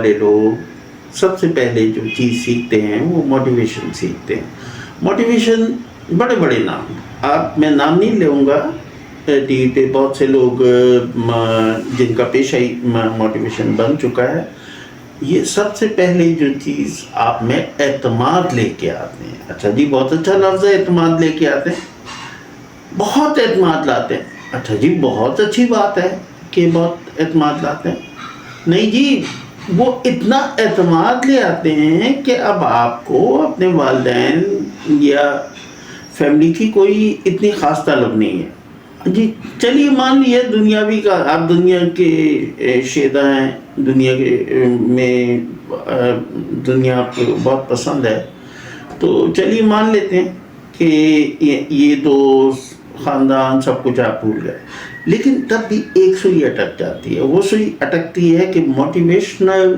والے لوگ سب سے پہلے جو چیز سیکھتے ہیں وہ موٹیویشن سیکھتے ہیں. موٹیویشن بڑے بڑے نام، میں نام نہیں لوں گا، ٹی وی پہ بہت سے لوگ جن کا پیشہ ہی موٹیویشن بن چکا ہے. یہ سب سے پہلے جو چیز آپ میں اعتماد لے کے آتے ہیں. اچھا جی، بہت اچھا لفظ ہے، اعتماد لے کے آتے ہیں، بہت اعتماد لاتے ہیں. اچھا جی، بہت اچھی بات ہے کہ بہت اعتماد لاتے ہیں. نہیں جی، وہ اتنا اعتماد لے آتے ہیں کہ اب آپ کو اپنے والدین یا فیملی کی کوئی اتنی خاص طلب نہیں ہے. جی چلیے مان لیے دنیاوی کا، آپ دنیا کے شیدا ہیں، دنیا کے میں دنیا آپ کو بہت پسند ہے، تو چلیے مان لیتے ہیں کہ یہ دوست خاندان سب کچھ آپ بھول گئے. لیکن تب بھی ایک سوئی اٹک جاتی ہے. وہ سوئی اٹکتی ہے کہ موٹیویشنل